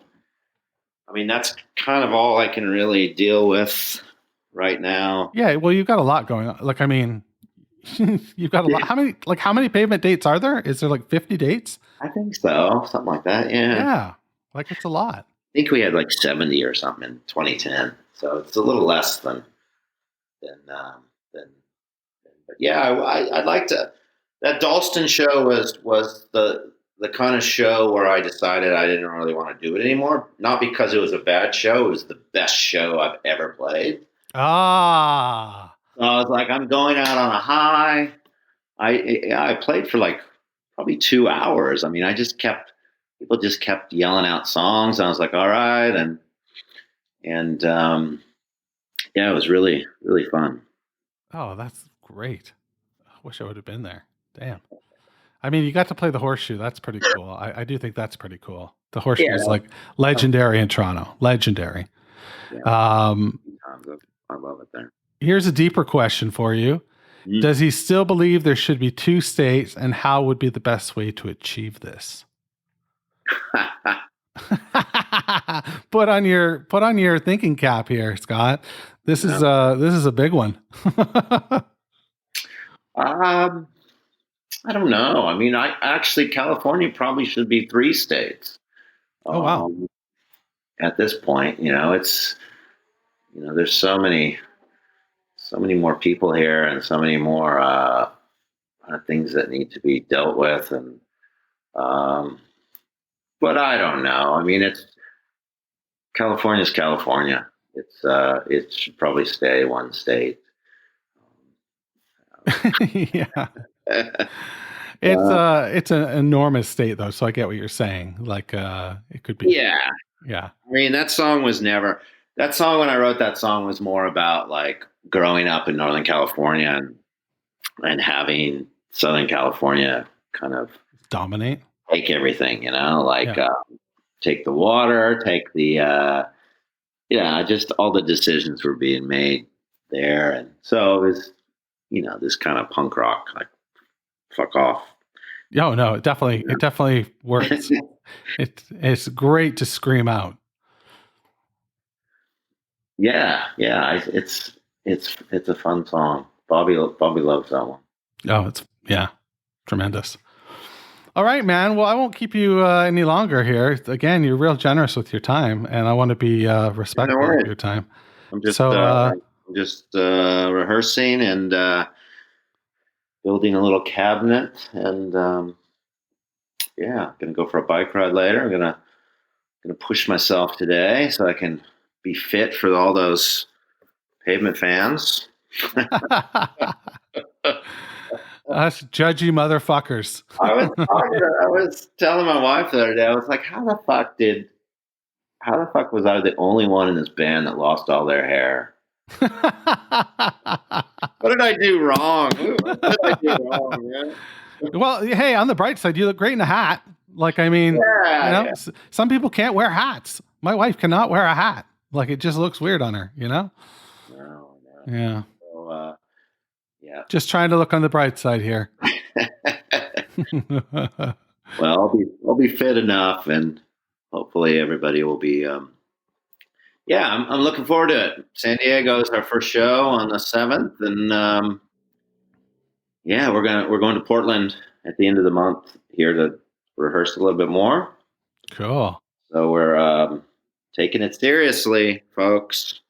Speaker 2: I mean, that's kind of all I can really deal with right now.
Speaker 1: Yeah, well, you've got a lot going on. Like, I mean, you've got a lot. How many pavement dates are there? Is there like 50 dates?
Speaker 2: I think so, something like that. Yeah.
Speaker 1: Yeah, like it's a lot.
Speaker 2: I think we had like 70 or something in 2010, so it's a little less than. But yeah, I'd like to. That Dalston show was the kind of show where I decided I didn't really want to do it anymore. Not because it was a bad show; it was the best show I've ever played.
Speaker 1: Ah.
Speaker 2: So I was like, I'm going out on a high. I played for like probably 2 hours. I mean, people just kept yelling out songs. And I was like, all right, and yeah, it was really really fun.
Speaker 1: Oh, that's great. I wish I would have been there. Damn. I mean, you got to play the horseshoe. That's pretty cool. I do think that's pretty cool. The horseshoe
Speaker 2: Yeah,
Speaker 1: is like legendary in Toronto. Legendary.
Speaker 2: yeah.
Speaker 1: Um,
Speaker 2: I love it there.
Speaker 1: Here's a deeper question for you.
Speaker 2: Mm.
Speaker 1: Does he still believe there should be 2 states, and how would be the best way to achieve this? Put on your thinking cap here, Scott. This is a big one.
Speaker 2: I don't know. I mean, I actually California probably should be 3 states.
Speaker 1: Oh wow.
Speaker 2: At this point, it's there's so many more people here and so many more things that need to be dealt with, and but I don't know. I mean, California's California. It should probably stay 1 state.
Speaker 1: Yeah. It's an enormous state though, so I get what you're saying. Like it could be.
Speaker 2: Yeah.
Speaker 1: Yeah.
Speaker 2: I mean, that song when I wrote that song was more about like growing up in Northern California and having Southern California kind of
Speaker 1: dominate,
Speaker 2: take everything, take the water, take the just all the decisions were being made there. And so it was, this kind of punk rock, like fuck off.
Speaker 1: Oh no, it definitely works. It's great to scream out.
Speaker 2: Yeah. It's a fun song. Bobby loves that one.
Speaker 1: Oh, it's tremendous. All right, man. Well, I won't keep you any longer here. Again, you're real generous with your time, and I want to be respectful of your time.
Speaker 2: I'm just rehearsing and building a little cabinet, and gonna go for a bike ride later. I'm gonna push myself today so I can be fit for all those Pavement fans.
Speaker 1: Us judgy motherfuckers.
Speaker 2: I was telling my wife the other day, I was like, how the fuck was I the only one in this band that lost all their hair? What did I do wrong? What did I do wrong, man?
Speaker 1: Well, hey, on the bright side, you look great in a hat. Like, I mean, some people can't wear hats. My wife cannot wear a hat. Like, it just looks weird on her,
Speaker 2: No.
Speaker 1: Yeah.
Speaker 2: So,
Speaker 1: just trying to look on the bright side here.
Speaker 2: Well, I'll be fit enough, and hopefully everybody will be. I'm looking forward to it. San Diego is our first show on the 7th, and we're going to Portland at the end of the month here to rehearse a little bit more.
Speaker 1: Cool.
Speaker 2: So we're taking it seriously, folks.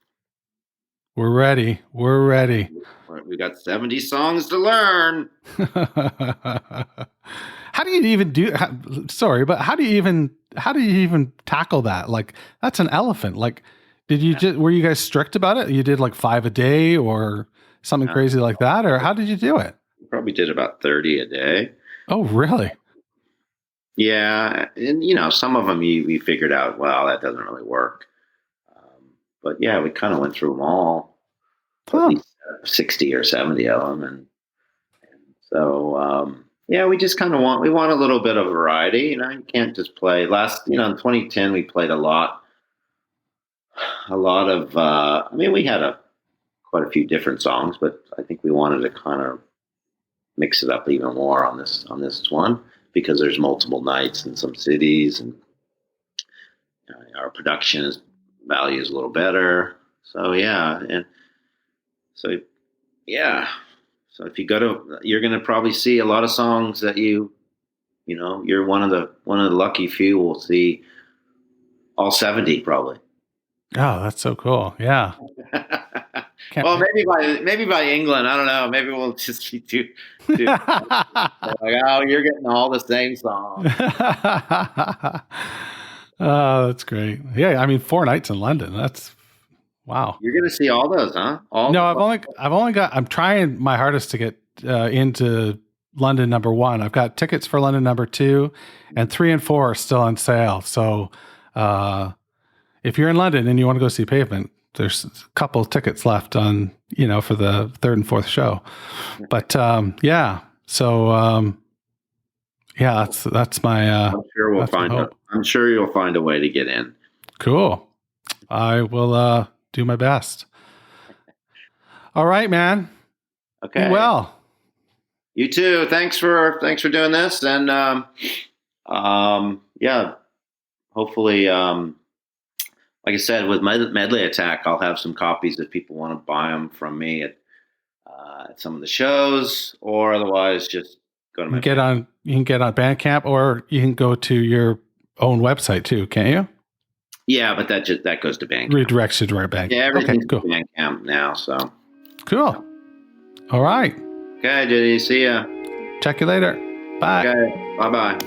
Speaker 1: We're ready.
Speaker 2: We got 70 songs to learn.
Speaker 1: How do you even how do you even tackle that? Like, that's an elephant. Like, were you guys strict about it? You did like 5 a day or something crazy like that? Or how did you do it?
Speaker 2: We probably did about 30 a day.
Speaker 1: Oh, really?
Speaker 2: Yeah. And, some of them we figured out, well, that doesn't really work. But yeah, we kind of went through them all. At least 60 or 70 of them. And so, we just kind of want a little bit of variety. You can't just play in 2010, we played a lot of, we had quite a few different songs, but I think we wanted to kind of mix it up even more on this one, because there's multiple nights in some cities, and our production value is a little better. So So if you you're going to probably see a lot of songs that you're one of the lucky few will see all 70 probably.
Speaker 1: Oh, that's so cool. Yeah.
Speaker 2: Well, maybe by England, I don't know. Maybe we'll just be too like, oh, you're getting all the same songs.
Speaker 1: Oh, that's great. Yeah, I mean, 4 nights in London. That's wow.
Speaker 2: You're going to see all those, huh?
Speaker 1: I'm trying my hardest to get into London number 1. I've got tickets for London number 2, and 3 and 4 are still on sale. So, if you're in London and you want to go see Pavement, there's a couple tickets left on, for the 3rd and 4th show. But, So Yeah, that's my.
Speaker 2: I'm sure
Speaker 1: that's my hope.
Speaker 2: I'm sure you'll find a way to get in.
Speaker 1: Cool. I will do my best. All right, man.
Speaker 2: Okay.
Speaker 1: Be well.
Speaker 2: You too. Thanks for doing this, and yeah, hopefully, like I said, with my Medley Attack, I'll have some copies if people want to buy them from me at some of the shows, or otherwise just go to my.
Speaker 1: You can get on Bandcamp, or you can go to your own website too, can't you?
Speaker 2: Yeah, but that goes to Bandcamp.
Speaker 1: Redirects you to our Bandcamp.
Speaker 2: Yeah, everything's
Speaker 1: cool.
Speaker 2: Bandcamp now. So
Speaker 1: cool. All right.
Speaker 2: Okay, JD. See ya.
Speaker 1: Check you later. Bye.
Speaker 2: Okay. Bye-bye.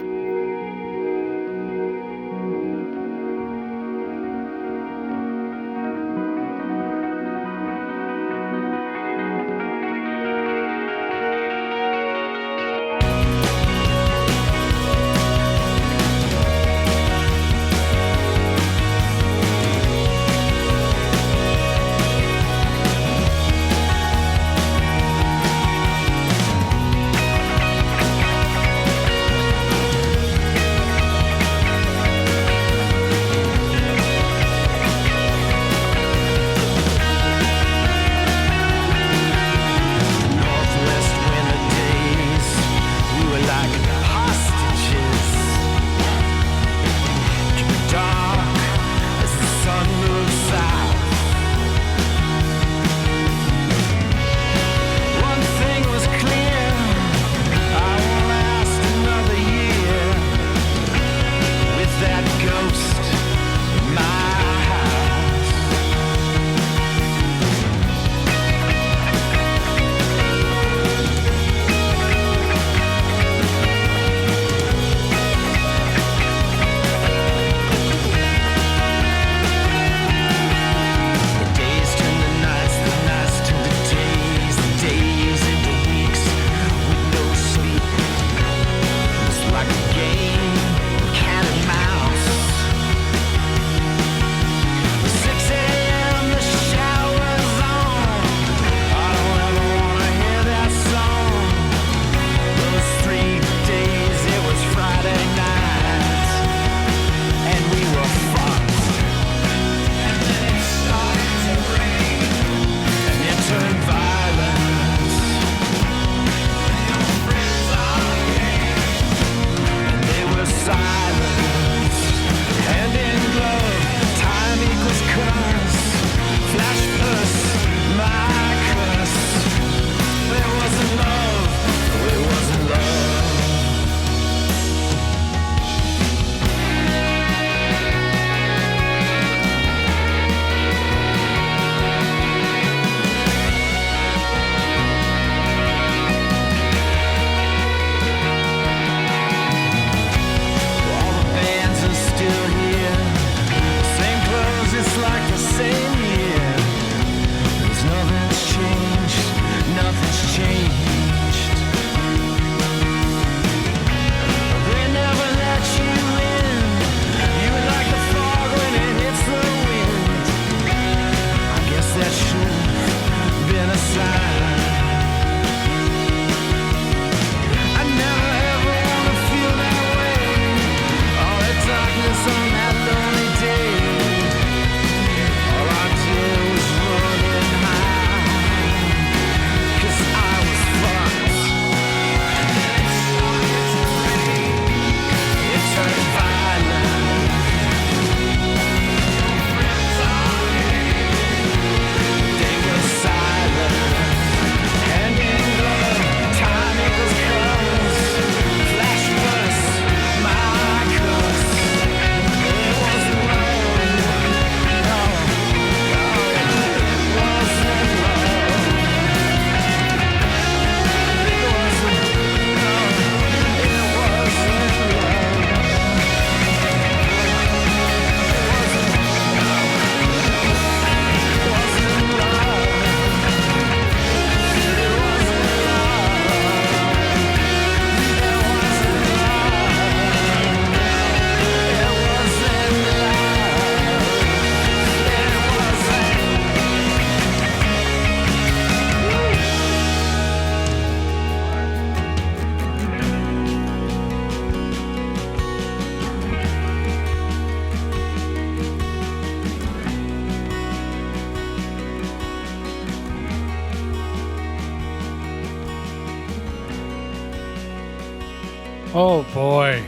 Speaker 1: Oh boy.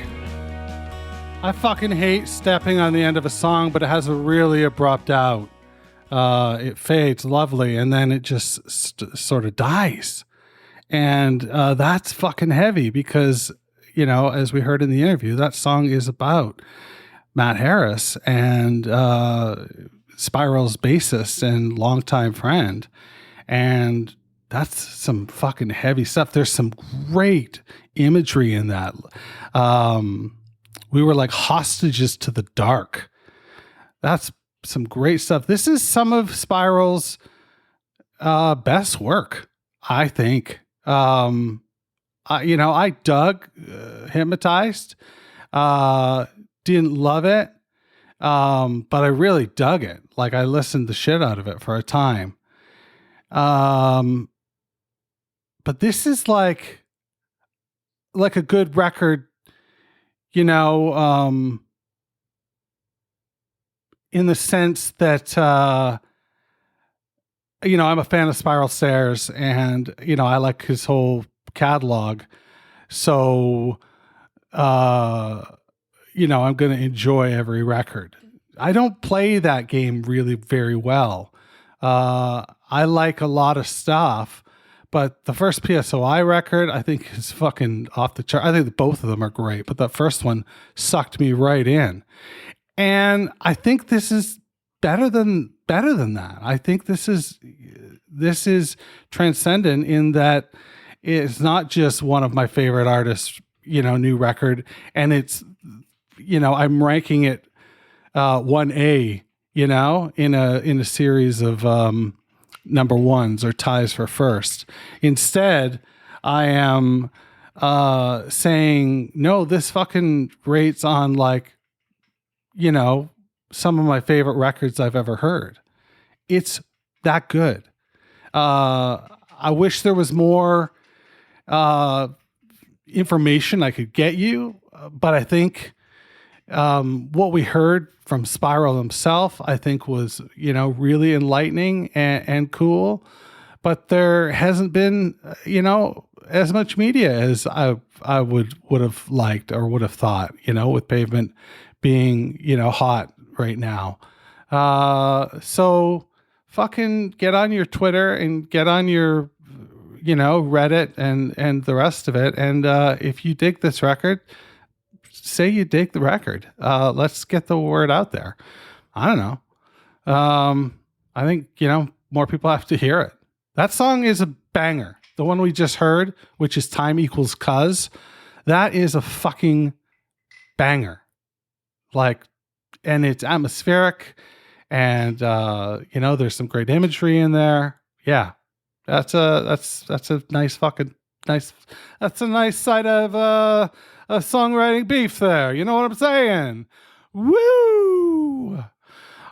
Speaker 1: I fucking hate stepping on the end of a song, but it has a really abrupt out. It fades lovely, and then it just sort of dies. And that's fucking heavy because, as we heard in the interview, that song is about Matt Harris and Spiral's bassist and longtime friend. And that's some fucking heavy stuff. There's some great imagery in that. We were like hostages to the dark. That's some great stuff. This is some of Spiral's best work, I think. I dug Hypnotized. Didn't love it, but I really dug it. Like, I listened the shit out of it for a time. But this is like a good record, in the sense that, I'm a fan of Spiral Stairs, and, I like his whole catalog. So, I'm going to enjoy every record. I don't play that game really very well. I like a lot of stuff, but the first PSOI record, I think, is fucking off the chart. I think that both of them are great, but the first one sucked me right in. And I think this is better than that. I think this is transcendent in that it's not just one of my favorite artists, new record, and it's, I'm ranking it 1A, in a series of number ones or ties for first. Instead, I am saying, no, this fucking rates on some of my favorite records I've ever heard. It's that good. I wish there was more information I could get you, but I think what we heard from Spiral himself, I think, was, really enlightening and cool. But there hasn't been, as much media as I would have liked or would have thought, with Pavement being, hot right now. So fucking get on your Twitter and get on your, Reddit and the rest of it. And if you dig this record, say you dig the record. Let's get the word out there. I don't know. I think, more people have to hear it. That song is a banger. The one we just heard, which is Time Equals Cuz, that is a fucking banger. And it's atmospheric, and there's some great imagery in there. Yeah. That's a nice that's a nice side of a songwriting beef there. You know what I'm saying? Woo!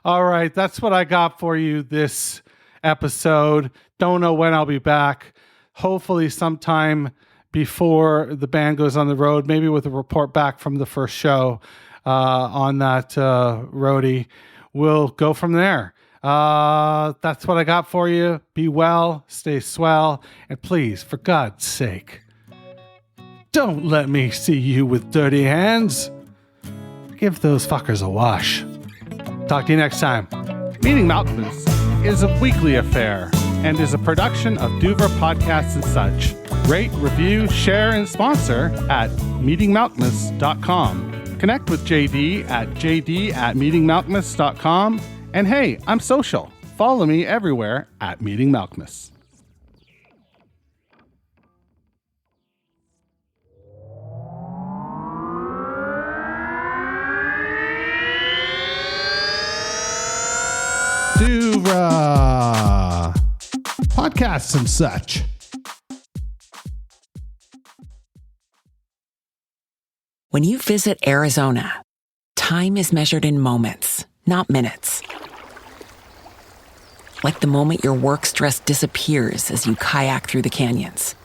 Speaker 1: All right, that's what I got for you this episode. Don't know when I'll be back. Hopefully sometime before the band goes on the road, maybe with a report back from the first show on that roadie. We'll go from there. That's what I got for you. Be well, stay swell, and please, for God's sake, don't let me see you with dirty hands. Give those fuckers a wash. Talk to you next time. Meeting Mountains is a weekly affair and is a production of Duvra Podcasts and such. Rate, review, share, and sponsor at meetingmountainous.com. Connect with JD at jd@meetingmountainous.com. And hey, I'm social. Follow me everywhere at Meeting Malcolmus. Duvra podcasts and such.
Speaker 3: When you visit Arizona, time is measured in moments, not minutes. Like the moment your work stress disappears as you kayak through the canyons.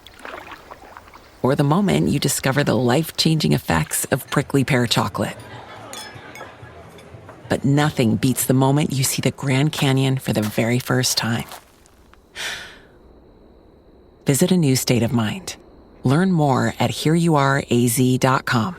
Speaker 3: Or the moment you discover the life-changing effects of prickly pear chocolate. But nothing beats the moment you see the Grand Canyon for the very first time. Visit a new state of mind. Learn more at hereyouareaz.com.